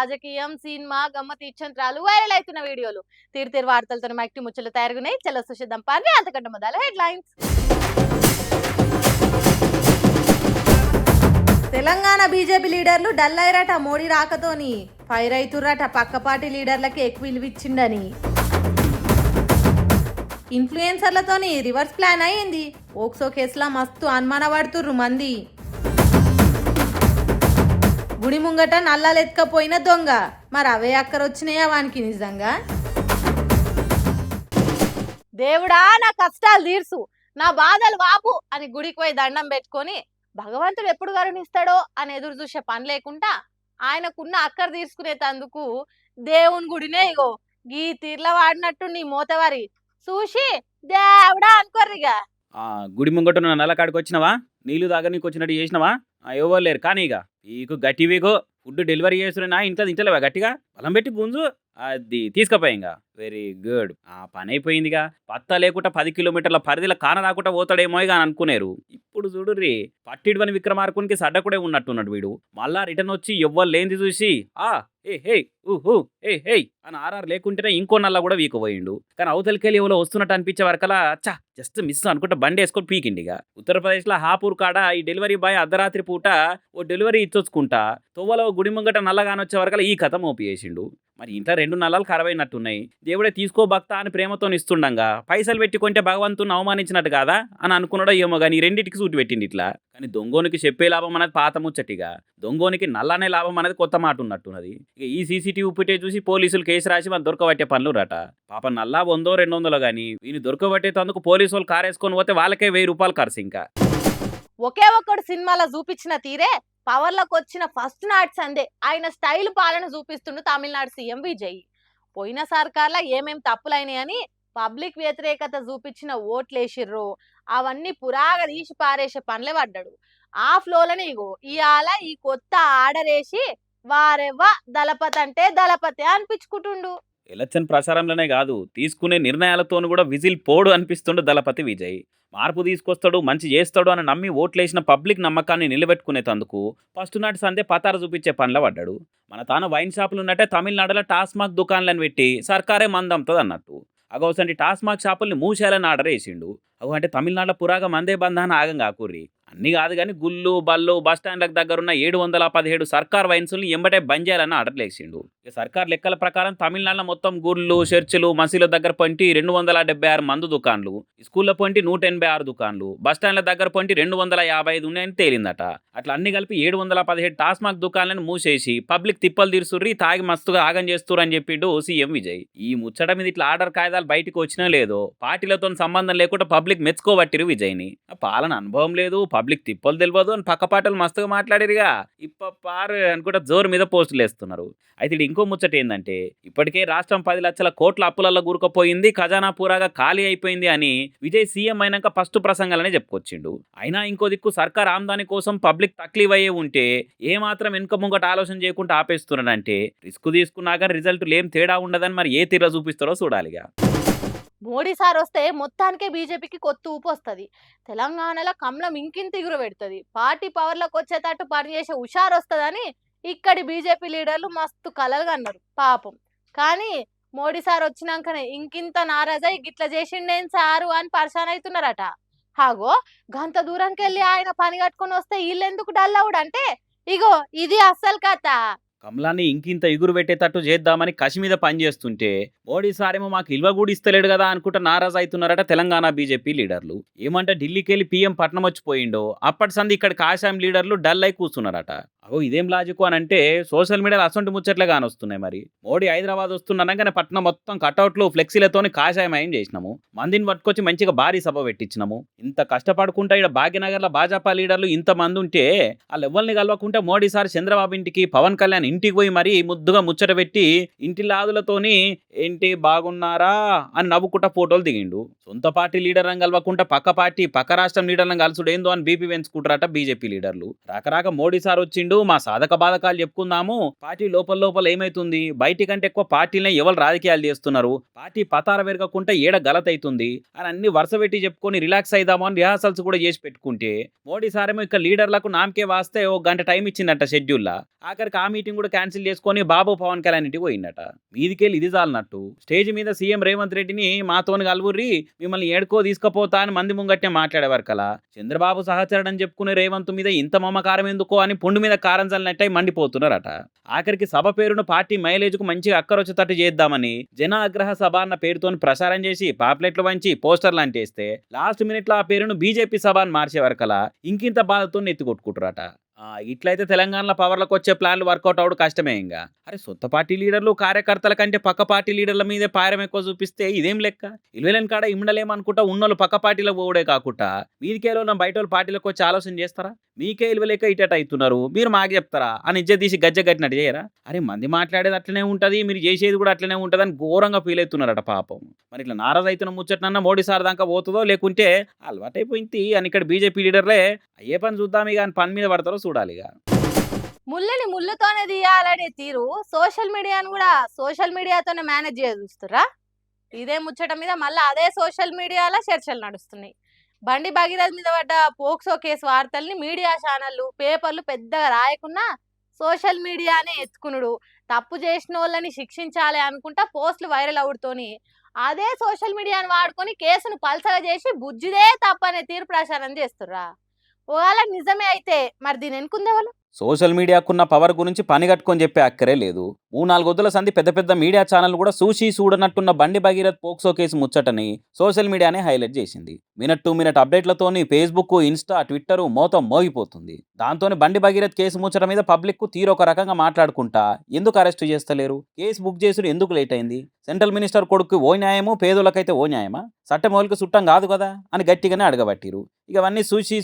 రాజకీయం, సినిమా, గమ్మత్ ఇచ్చంత్రాలు వైరల్ అవుతున్న వీడియోలు. తీరు వార్తలతో మట్టి ముచ్చలు తయారుగున్నాయి. చలో చూసేద్దాం పారి అంతకంటే మొదలు హెడ్లైన్స్. తెలంగాణ బీజేపీ లీడర్లు డల్ అయ్యారట మోడీ రాకతోని. ఫైర్ అవుతుర్రట పక్క పార్టీ లీడర్లకి ఎక్కువ విలువిచ్చిండని. ఇన్ఫ్లుయెన్సర్లతోని రివర్స్ ప్లాన్ అయ్యింది. ఓక్సో కేసులా మస్తు అనుమానపడుతుర్రు మంది. గుడి ముంగట నల్లాలెత్తుకపోయిన దొంగ, మరి అవే అక్కరొచ్చినాయా వానికి నిజంగా? దేవుడా నా కష్టాలు తీర్సు, నా బాధలు వాపు అని గుడికి పోయి దండం పెట్టుకొని భగవంతుడు ఎప్పుడు కరుణిస్తాడో అని ఎదురు చూసే పని లేకుండా ఆయనకున్న అక్కర తీర్చుకునేటందుకు దేవుని గుడినే ఇగో గీ తీర్ల వాడినట్టు నీ మోతవారి చూసి దేవుడా అనుకోర్రిగా. గుడి ముంగట నల్లకాడికి వచ్చినవా? నీళ్లు తాగనీకి వచ్చినట్టు చేసినవా? ఎవరు లేరు కానీ ఇక ఈకు గట్టివిగో ఫుడ్ డెలివరీ చేస్తున్నా ఇంట్లో తింటలేవా? గట్టిగా బలం పెట్టి గుంజు అది తీసుకుపోయింగా. Very good. పని అయిపోయిందిగా. పత్తా లేకుండా 10 కిలోమీటర్ల పరిధిలో కాన రాకుండా పోతాడేమో ఇక అని అనుకునేరు. ఇప్పుడు చూడుర్రి, పట్టిడువని విక్రమార్కునికి సడ్డకుడే ఉన్నట్టున్నాడు వీడు. మళ్ళా రిటర్న్ వచ్చి ఎవ్వరు లేనిది చూసి ఏ హే ఊహూ ఏ హే అని ఆర్ఆర్ లేకుంటేనే ఇంకో నల్ల కూడా వీకపోయిండు. కానీ అవతలికెళ్ళి ఎవరో వస్తున్నట్టు అనిపించే వరకలా జస్ట్ మిస్ అనుకుంటే బండి వేసుకొని పీకిండిగా. ఉత్తరప్రదేశ్లో హాపూర్ కాడ ఈ డెలివరీ బాయ్ అర్ధరాత్రి పూట ఓ డెలివరీ ఇచ్చొచ్చుకుంటా తొవ్వలో గుడి ముంగట నల్లగానొచ్చే వరకలా ఈ కథ మోపి చేసిండు. మరి ఇంట్లో 2 నల్లలు ఖరాబైనట్టున్నాయి. దేవుడే తీసుకో భక్త అని ప్రేమతో ఇస్తుండగా పైసలు పెట్టుకుంటే భగవంతుని అవమానించినట్టు కాదా అని అనుకున్నాడో ఏమో కానీ రెండింటికి సూటి పెట్టిండి ఇట్లా. కానీ దొంగోనికి చెప్పే లాభం అనేది పాత ముచ్చటిగా, దొంగోనికి నల్లనే లాభం అనేది కొత్త మాట ఉన్నట్టున్నది. ఇక ఈ సీసీటీవీ ఫుటేజ్ చూసి పోలీసులు కేసు రాసి మనం దొరకబట్టే పనులు రట. పాప నల్లా 100-200 కానీ వీని దొరకబట్టేందుకు పోలీసు వాళ్ళు కారేసుకొని పోతే వాళ్ళకే 1000 రూపాయలు ఖర్చు. ఇంకా ఒకే ఒక్కడు సినిమాలో చూపించిన తీరే పవర్లోకి వచ్చిన ఫస్ట్ నాట్ సందే ఆయన స్టైల్ పాలన చూపిస్తుండు తమిళనాడు సీఎం విజయ్. పోయిన సర్కార్లో ఏమేం తప్పులైనాయని పబ్లిక్ వ్యతిరేకత చూపించిన ఓట్లేసిర్రో అవన్నీ పురాగా తీసి పారేసే పనులే పడ్డాడు. ఆ ఫ్లోలోనే ఇగో ఇవాళ ఈ కొత్త ఆర్డర్ వేసి వారెవ్వ దళపతి అంటే దళపతి అనిపించుకుంటుండు. ఎలక్షన్ ప్రచారంలోనే కాదు, తీసుకునే నిర్ణయాలతోనూ కూడా విజిల్ పోడు అనిపిస్తుండు దళపతి విజయ్. మార్పు తీసుకొస్తాడు, మంచి చేస్తాడు అని నమ్మి ఓట్లేసిన పబ్లిక్ నమ్మకాన్ని నిలబెట్టుకునేందుకు ఫస్ట్ నాటి సందే పతారు చూపించే పనిలో పడ్డాడు. మన తాను వైన్ షాపులు ఉన్నట్టే తమిళనాడులో టాస్మాక్ దుకాన్లను పెట్టి సర్కారే మందమ్ముతుంది అన్నట్టు. అగవసంటి టాస్మాక్ షాపుల్ని మూసేయాలని ఆర్డర్ వేసిండు. అంటే తమిళనాడులో పురాగా మందే బంధాన్ని ఆగం కాకూర్రి. అన్నీ కాదు కానీ గుళ్ళు బళ్ళు బస్టాండ్లకు దగ్గరున్న 717 సర్కార్ వైన్స్ని ఎంబటే బంద్ చేయాలని ఆర్డర్లు వేసిండు. ఇక సర్కార్ లెక్కల ప్రకారం తమిళనాడులో మొత్తం గుళ్ళు, చర్చిలు, మసీదుల దగ్గర పొంటి 276 మందు దుకాన్లు, స్కూళ్ళ పొంటి 186 దుకాన్లు, బస్టాండ్ల దగ్గర పొంటి 255 ఉన్నాయని తేలిందట. అట్లా అన్ని కలిపి 717 టాస్మాక్ దుకాన్లను మూసేసి పబ్లిక్ తిప్పలు తీరుసుర్రి, తాగి మస్తుగా ఆగం చేస్తుర్రు అని చెప్పిండు సీఎం విజయ్. ఈ ముచ్చట మీద ఇట్లా ఆర్డర్ కాయిదాలు బయటకు వచ్చినా లేదో పార్టీలతో సంబంధం లేకుండా పబ్లిక్ మెచ్చుకోబట్టిరు విజయ్ని. పాలన అనుభవం లేదు, పబ్లిక్ తిప్పలు తెలియదు అని పక్క పాటలు మస్తుగా మాట్లాడిరుగా. పారు అనుకుంటే జోరు మీద పోస్టులు వేస్తున్నారు. అయితే ఇది ఇంకో ముచ్చట ఏంటంటే ఇప్పటికే రాష్ట్రం 10 లక్షల కోట్ల అప్పులలో కూరుకుపోయింది, ఖజానా పూరాగా ఖాళీ అయిపోయింది అని విజయ్ సీఎం అయినాక ఫస్ట్ ప్రసంగాలనే చెప్పుకొచ్చిండు. అయినా ఇంకో దిక్కు సర్కార్ ఆమ్దాని కోసం పబ్లిక్ తక్లీఫ్ అయ్యే ఉంటే ఏమాత్రం వెనుక ముంగట ఆలోచన చేయకుండా ఆపేస్తున్నాడంటే రిస్క్ తీసుకున్నాక రిజల్ట్ ఏం తేడా ఉండదని మరి ఏ తీరా చూపిస్తారో చూడాలిగా. మోడీ సార్ వస్తే మొత్తానికే బీజేపీకి కొత్త ఊపు వస్తుంది. తెలంగాణలో కమలం ఇంకింత ఎగురు పెడుతుంది. పార్టీ పవర్లోకి వచ్చేటట్టు పనిచేసే హుషారు వస్తుందని ఇక్కడి బీజేపీ లీడర్లు మస్తు కలలుగా అన్నారు పాపం. కానీ మోడీ సార్ వచ్చినాకనే ఇంకింత నారాజై గిట్ల చేసిండేం సారు అని పరిశాన్ అవుతున్నారట. హాగో గంత దూరానికి వెళ్ళి ఆయన పని కట్టుకొని వస్తే వీళ్ళెందుకు డల్ అవుడంటే ఇగో ఇది అస్సలు కథ. కమలాన్ని ఇంకింత ఎగురు పెట్టేటట్టు చేద్దామని కసి మీద పనిచేస్తుంటే మోడీ సారేమో మాకు ఇల్వ కూడా ఇస్తలేడు కదా అనుకుంటా నారాజు అవుతున్నారట తెలంగాణ బీజేపీ లీడర్లు. ఏమంటే ఢిల్లీకి వెళ్ళి పీఎం పట్నం వచ్చిపోయిండో అప్పటి సంది ఇక్కడ కాషాయం లీడర్లు డల్ అయి కూర్చున్నారట. ఇదేం లాజిక్ అని అంటే సోషల్ మీడియాలో అసొంటి ముచ్చట్లే కానొస్తున్నాయి. మరి మోడీ హైదరాబాద్ వస్తున్నానగానే పట్నం మొత్తం కటౌట్లు ఫ్లెక్సీలతోని కాషాయమయం చేసినాము, మందిని పట్టుకొచ్చి మంచిగా భారీ సభ పెట్టించినాము. ఇంత కష్టపడుకుంటా ఇక్కడ భాగ్యనగర్లో భాజపా లీడర్లు ఇంతమంది ఉంటే వాళ్ళు ఎవరిని కలవకుంటే మోడీ సార్ చంద్రబాబు ఇంటికి, పవన్ కళ్యాణ్ ఇంటికి పోయి మరి ముద్దుగా ముచ్చట పెట్టి ఇంటి లాదులతోని ఏంటి బాగున్నారా అని నవ్వుకుంటా ఫోటోలు దిగిండు. సొంత పార్టీ లీడర్లను కలవకుండా పక్క పార్టీ పక్క రాష్ట్రం లీడర్లను కలుసుడు ఏందో అని బీపీ పెంచుకుంటారట బీజేపీ లీడర్లు. రాక మోడీ సార్ వచ్చిండు, మా సాధక బాధకాలు చెప్పుకుందాము. పార్టీ లోపల లోపల ఏమైతుంది, బయటి కంటే ఎక్కువ పార్టీలనే ఎవరు రాజకీయాలు చేస్తున్నారు, పార్టీ పతార పెరగకుంటే ఏడ గలతైతుంది అని అన్ని వరుస పెట్టి చెప్పుకొని రిలాక్స్ అయిదాము అని రిహార్సల్స్ కూడా చేసి పెట్టుకుంటే, మోడీ సారేమో ఇక్కడ లీడర్లకు నామకే వాస్తే ఒక గంట టైం ఇచ్చిందట షెడ్యూల్లా. ఆఖరికి ఆ మీటింగ్ కూడా క్యాన్సిల్ చేసుకొని బాబు పవన్ కళ్యాణ్ ఇంటికి పోయిందట. మీదికెళ్ళి ఇది చాలన్నట్టు స్టేజ్ మీద సీఎం రేవంత్ రెడ్డిని మాతోని కలువుర్రి, మిమ్మల్ని ఏడుకో తీసుకుపోతా అని మంది ముంగట్నే మాట్లాడేవారు కలా. చంద్రబాబు సహచరుడని చెప్పుకునే రేవంత్ మీద ఇంత మమకారం ఎందుకో అని పుండు మీద కారం చల్లినట్టయి మండిపోతున్నారట. ఆఖరికి సభ పేరును పార్టీ మైలేజ్ కు మంచిగా అక్కరొచ్చేటట్టు చేద్దామని జన ఆగ్రహ సభ అన్న పేరుతో ప్రచారం చేసి పాప్లెట్లు వంచి పోస్టర్లు అంటేస్తే లాస్ట్ మినిట్ లో ఆ పేరును బీజేపీ సభ అని మార్చే వరకలా ఇంకింత బాధతో ఎత్తికొట్టుకుంటారట. ఇట్లయితే తెలంగాణలో పవర్లకు వచ్చే ప్లాన్లు వర్కౌట్ అవడం కష్టమే. ఇంకా అరే సొంత పార్టీ లీడర్లు కార్యకర్తల కంటే పక్క పార్టీ లీడర్ల మీదే పారం ఎక్కువ చూపిస్తే ఇదేం లెక్క? ఇల్వెలని కాడ ఇమ్మడలేమనుకుంటా ఉన్నోళ్ళు పక్క పార్టీలకు పోవడే కాకుండా మీదికేలో నా బయట వాళ్ళ పార్టీలకు వచ్చి ఆలోచన చేస్తారా? మీకే ఇల్వలేక ఇటట్ అవుతున్నారు, మీరు మాకు చెప్తారా అని ఇజ్జ తీసి గజ్జ కట్టినట్టు చేయరా? అరే మంది మాట్లాడేది అట్లనే ఉంటుంది, మీరు చేసేది కూడా అట్లనే ఉంటుంది అని ఘోరంగా ఫీల్ అవుతున్నారట పాపం. మరి ఇట్లా నారాజు అవుతున్న ముచ్చటనన్నా మోడీ సార్ దాకా పోతుందో లేకుంటే అలవాటైపోయింది అని ఇక్కడ బీజేపీ లీడర్లే అయ్యే పని చూద్దాం ఇక అని పని మీద పడతారో చూడాలి. ఇక ముళ్ళని ముళ్ళుతోనే తీయాలనే తీరు సోషల్ మీడియాను కూడా సోషల్ మీడియాతోనే మేనేజ్ చూస్తురా. ఇదే ముచ్చట మీద మళ్ళీ అదే సోషల్ మీడియాలో చర్చలు నడుస్తున్నాయి. బండి భగీరథ్ మీద పడ్డ పోక్సో కేసు వార్తల్ని మీడియా ఛానళ్ళు పేపర్లు పెద్దగా రాయకున్నా సోషల్ మీడియానే ఎత్తుకునుడు, తప్పు చేసిన వాళ్ళని శిక్షించాలి అనుకుంటా పోస్టులు వైరల్ అవుడుతోని అదే సోషల్ మీడియాను వాడుకొని కేసును పల్సగా చేసి బుజ్జిదే తప్పనే తీరు ప్రచారం చేస్తుర్రా. ఒకవేళ నిజమే అయితే మరి దీని ఎన్నుకుందేవాళ్ళు? సోషల్ మీడియాకున్న పవర్ గురించి పని కట్టుకొని చెప్పే అక్కరే లేదు. 3-4 వద్దుల సంది పెద్ద పెద్ద మీడియా ఛానల్ కూడా సూచి చూడనట్టున్న బండి భగీరథ్ పోక్సో కేసు ముచ్చటని సోషల్ మీడియానే హైలైట్ చేసింది. మినిట్ టు మినిట్ అప్డేట్లతోని ఫేస్బుక్, ఇన్స్టా, ట్విట్టర్ మోతం మోగిపోతుంది. దాంతోనే బండి భగీరథ్ కేసు ముచ్చట మీద పబ్లిక్ కు తీరొక రకంగా మాట్లాడుకుంటా ఎందుకు అరెస్ట్ చేస్తలేరు, కేసు బుక్ చేసుడు ఎందుకు లేట్ అయింది, సెంట్రల్ మినిస్టర్ కొడుకు ఓ న్యాయము, పేదోళ్ళకైతే ఓ న్యాయమా, చట్టమౌలిక చుట్టం కాదు కదా అని గట్టిగానే అడగబట్టిరు. ఇక అవన్నీ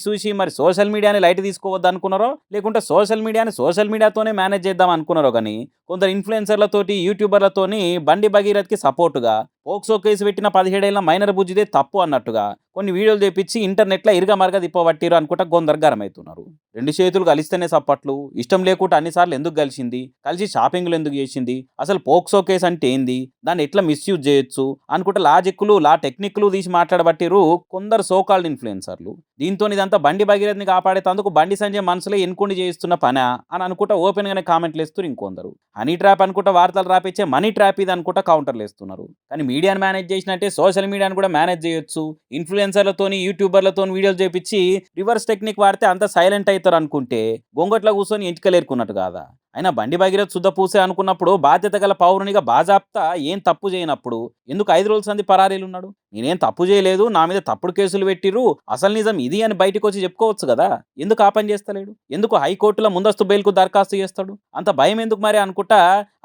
చూసి మరి సోషల్ మీడియాని లైట్ తీసుకోవద్దు అనుకున్నారో లేకుంటే సోషల్ మీడియాని సోషల్ మీడియాతోనే మేనేజ్ చేద్దాం అనుకున్నారో కానీ కొందరు ఇన్ఫ్లుయెన్సర్లతోటి యూట్యూబర్లతోని బండి భగీరథ్కి సపోర్టుగా పోక్సో కేసు పెట్టిన 17 ఏళ్ల మైనర్ బుజ్జిదే తప్పు అన్నట్టుగా కొన్ని వీడియోలు చేపించి ఇంటర్నెట్లో ఇరుగమరగా తిప్పబట్టిరు అనుకుంటా కొందరు గరమవుతున్నారు. 2 చేతులు కలిస్తేనే సప్పట్లు, ఇష్టం లేకుండా అన్నిసార్లు ఎందుకు కలిసింది, కలిసి షాపింగ్లు ఎందుకు చేసింది, అసలు పోక్సో కేసు అంటే ఏంది, దాన్ని ఎట్లా మిస్యూజ్ చేయొచ్చు అనుకుంటా లాజిక్లు టెక్నిక్లు తీసి మాట్లాడబట్టిరు కొందరు సోకాల్డ్ ఇన్ఫ్లుయెన్సర్లు. దీంతో ఇదంతా బండి భగీరథ్ని కాపాడేందుకు బండి సంజయ్ మనసులో ఎన్నుకొని చేయిస్తున్న పనా అని అనుకుంటా ఓపెన్ గానే కామెంట్లు వేస్తారు. ఇంకొందరు హనీ ట్రాప్ అనుకుంటా వార్తలు రాపించే మనీ ట్రాప్ ఇది అనుకుంటా కౌంటర్లు వేస్తున్నారు. కానీ మీడియాను మేనేజ్ చేసినట్టే సోషల్ మీడియాను కూడా మేనేజ్ చేయొచ్చు. ఇన్ఫ్లుయెన్సర్లతోని యూట్యూబర్లతో వీడియోలు చేపించి రివర్స్ టెక్నిక్ వాడితే అంత సైలెంట్ అవుతారు అనుకుంటే గొంగట్లో కూర్చొని ఇంటికలేరుకున్నట్టు కాదా? అయినా బండి భగీరథ్ శుద్ధ పూసే అనుకున్నప్పుడు బాధ్యత గల పౌరునిగా బాజాప్తా ఏం తప్పు చేయనప్పుడు ఎందుకు 5 రోజుల సంది పరారీలు ఉన్నాడు? నేనేం తప్పు చేయలేదు, నా మీద తప్పుడు కేసులు పెట్టిరు, అసలు నిజం ఇది అని బయటకు వచ్చి చెప్పుకోవచ్చు కదా. ఎందుకు ఆ పని చేస్తలేడు? ఎందుకు హైకోర్టులో ముందస్తు బెయిల్కు దరఖాస్తు చేస్తాడు? అంత భయం ఎందుకు మరి అనుకుంటా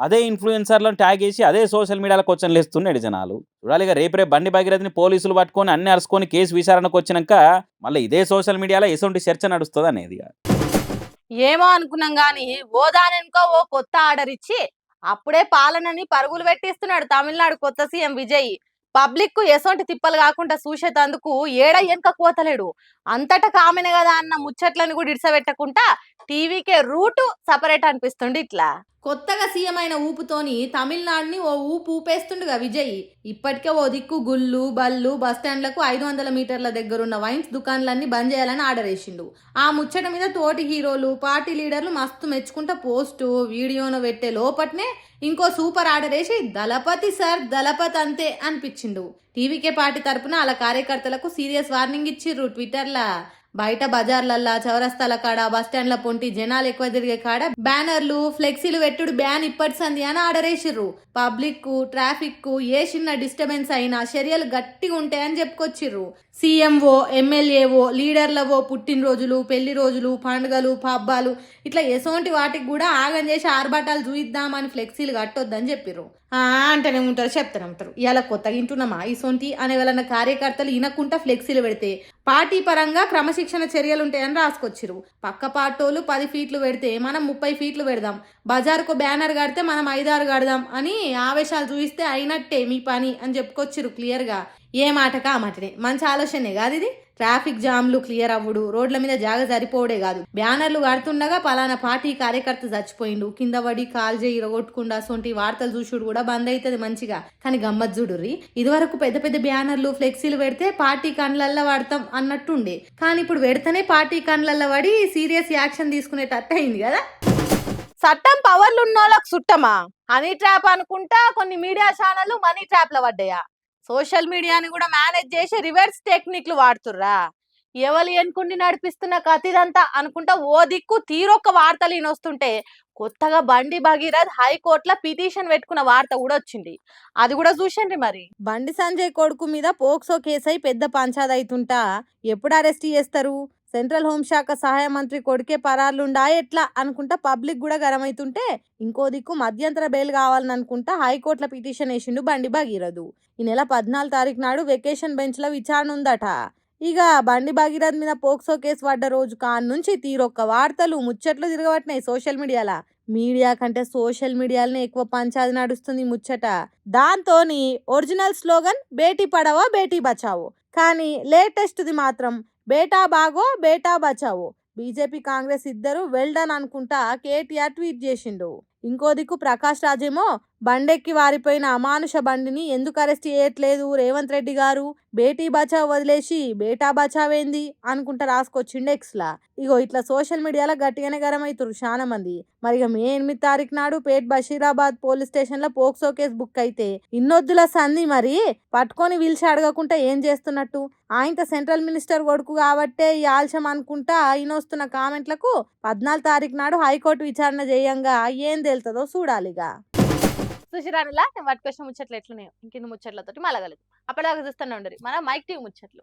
అదే ఇన్ఫ్లుయెన్సర్లను ట్యాగ్ చేసి అదే సోషల్ మీడియాలో క్వశ్చన్లు వేస్తున్నాడు జనాలు. చూడాలిగా రేపే బండి భగీరథ్ని పోలీసులు పట్టుకొని అన్ని అరుచుకొని కేసు విచారణకు వచ్చినాక మళ్ళీ ఇదే సోషల్ మీడియాలో ఎటువంటి చర్చ నడుస్తుంది అనేది. ఏమో అనుకున్నాం గాని ఓదానెనుకో ఓ కొత్త ఆర్డర్ ఇచ్చి అప్పుడే పాలనని పరుగులు పెట్టిస్తున్నాడు తమిళనాడు కొత్త సీఎం విజయ్. పబ్లిక్ కు ఎసొంటి తిప్పలు కాకుండా చూసేటందుకు ఏడ వెనక కోతలేడు. అంతటా కామెనే కదా అన్న ముచ్చట్లను కూడా ఇడిసబెట్టకుండా టీవీకే రూటు సపరేట్ అనిపిస్తుంది. ఇట్లా కొత్తగా సీఎం అయిన ఊపుతోని తమిళనాడుని ఓ ఊపు ఊపేస్తుండగా విజయ్. ఇప్పటికే ఓ దిక్కు గుళ్ళు, బళ్ళు, బస్టాండ్లకు 500 మీటర్ల దగ్గరున్న వైన్స్ దుకాన్లన్నీ బంద్ చేయాలని ఆర్డర్ వేసిండు. ఆ ముచ్చట మీద తోటి హీరోలు, పార్టీ లీడర్లు మస్తు మెచ్చుకుంటా పోస్టు వీడియోను పెట్టే లోపట్నే ఇంకో సూపర్ ఆర్డర్ వేసి దళపతి సార్ దళపతి అంతే అనిపించిండు. టీవీకే పార్టీ తరపున అలా కార్యకర్తలకు సీరియస్ వార్నింగ్ ఇచ్చిర్రు ట్విట్టర్లా. బయట బజార్లల్లా, చౌరస్తాల కాడ, బస్టాండ్ల పొంటి జనాలు ఎక్కువ తిరిగే కాడ బ్యానర్లు, ఫ్లెక్సీలు పెట్టుడు బ్యాన్ ఇప్పటి సంది అని ఆర్డర్ వేసిర్రు. పబ్లిక్ కు, ట్రాఫిక్ కు ఏ చిన్న డిస్టర్బెన్స్ అయినా చర్యలు గట్టిగా ఉంటాయని చెప్పుకొచ్చిర్రు. సీఎంఓ, ఎమ్మెల్యేవో, లీడర్లవో పుట్టినరోజులు, పెళ్లి రోజులు, పండుగలు, పబ్బాలు ఇట్లా ఎసోంటి వాటికి కూడా ఆగం చేసి ఆర్భాటాలు చూయిద్దామని ఫ్లెక్సీలు కట్టొద్దని చెప్పిర్రు. అంటేనే ఉంటారు, చెప్తానే ఉంటారు. ఇలా కొత్తగా ఇంటున్నామా ఇసోంటి అనే వాళ్ళ కార్యకర్తలు ఇనకుంటా ఫ్లెక్సీలు పెడితే పార్టీ పరంగా క్రమశిక్షణ చర్యలు ఉంటాయని రాసుకొచ్చిరు. పక్క పార్టోలు 10 ఫీట్లు పెడితే మనం 30 ఫీట్లు పెడదాం, బజార్కు బ్యానర్ కడితే మనం 5-6 కడదాం అని ఆవేశాలు చూయిస్తే అయినట్టే మీ పని అని చెప్పుకొచ్చిరు క్లియర్గా. ఏ మాటకా ఆ మాటనే. మంచి ఆలోచనే కాదు ఇది. ట్రాఫిక్ జామ్లు క్లియర్ అవ్వడు, రోడ్ల మీద జాగ సరిపోవడే కాదు, బ్యానర్లు కడుతుండగా పలానా పార్టీ కార్యకర్త చచ్చిపోయిండు, కింద పడి కాల్ చేయి ఇరగొట్టుకుండా సొంటి వార్తలు చూసుడు కూడా బంద్ అవుతుంది మంచిగా. కానీ గమ్మత్ చూడుర్రి, ఇదివరకు పెద్ద పెద్ద బ్యానర్లు ఫ్లెక్సీలు పెడితే పార్టీ కండ్లల్లో వాడతాం అన్నట్టుండే, కానీ ఇప్పుడు పెడితేనే పార్టీ కండ్లల్లో పడి సీరియస్ యాక్షన్ తీసుకునేటట్టు అయింది కదా. చట్టం పవర్లు ఉన్న వాళ్ళకి సుట్టమా హనీ ట్రాప్ అనుకుంటా కొన్ని మీడియా ఛానళ్ళు మనీ ట్రాప్ లో పడ్డాయా. సోషల్ మీడియాని కూడా మేనేజ్ చేసి రివర్స్ టెక్నిక్లు వాడుతుర్రా. ఎవరు ఎన్కుండి నడిపిస్తున్న కతిదంతా అనుకుంటా ఓ దిక్కు తీరొక్క వార్తలు ఈయనొస్తుంటే కొత్తగా బండి భగీరథ్ హైకోర్టులో పిటిషన్ పెట్టుకున్న వార్త కూడా వచ్చింది. అది కూడా చూసండి. మరి బండి సంజయ్ కొడుకు మీద పోక్సో కేసు అయి పెద్ద పంచాయతీ అవుతుంటా ఎప్పుడు అరెస్ట్ చేస్తారు, సెంట్రల్ హోంశాఖ సహాయ మంత్రి కొడుకే పరార్లుండా ఎట్లా అనుకుంటా పబ్లిక్ కూడా గరమైతుంటే ఇంకో దిక్కు మధ్యంతర బెయిల్ కావాలని అనుకుంటా హైకోర్టులో పిటిషన్ వేసిండు బండి భగీరథు. ఈ నెల 14 తారీఖు నాడు వెకేషన్ బెంచ్ లో విచారణ ఉందట. ఇక బండి భగీరథ్ మీద పోక్సో కేసు పడ్డ రోజు కాన్ నుంచి తీరొక్క వార్తలు ముచ్చట్లు తిరగబట్టినాయి సోషల్ మీడియాలో. మీడియా కంటే సోషల్ మీడియాలనే ఎక్కువ పంచాది నడుస్తుంది ముచ్చట. దాంతోని ఒరిజినల్ స్లోగన్ బేటీ పడావో బేటీ బచావో, కానీ లేటెస్ట్ది మాత్రం బేటా బాగో బేటా బచావో. బీజేపీ కాంగ్రెస్ ఇద్దరు వెల్ డన్ అనుకుంటా కేటీఆర్ ట్వీట్ చేసిండు. ఇంకో దిక్కు ప్రకాష్ రాజేమో బండెక్కి వారిపోయిన అమానుష బండిని ఎందుకు అరెస్ట్ చేయట్లేదు రేవంత్ రెడ్డి గారు, బేటీ బచావ్ వదిలేసి బేటా బచావేంది అనుకుంటా రాసుకొచ్చిండు ఎక్స్లా. ఇగో ఇట్లా సోషల్ మీడియాలో గట్టిగానే గరమైతురు చాలా మంది. మరి ఇక మే 8 తారీఖు నాడు పేట్ బషీరాబాద్ పోలీస్ స్టేషన్ లో పోక్సో కేసు బుక్ అయితే ఇన్నొద్దుల సంధి మరి పట్టుకొని పిలిచి అడగకుండా ఏం చేస్తున్నట్టు. ఆయన సెంట్రల్ మినిస్టర్ కొడుకు కాబట్టే ఈ ఆలస్యం అనుకుంటా ఆయన వస్తున్న కామెంట్లకు 14 తారీఖు నాడు హైకోర్టు విచారణ చేయంగా ఏం తేలుతుందో చూడాలిగా. సుశిరానిలా నేను పట్టుకొచ్చిన ముచ్చట్లు ఎట్లున్నాయో ఇంకిన్ని ముచ్చట్లతోటి మలగలేదు. అప్పటిదాకా చూస్తూనే ఉండరు మన మైక్ టీవీ ముచ్చట్లు.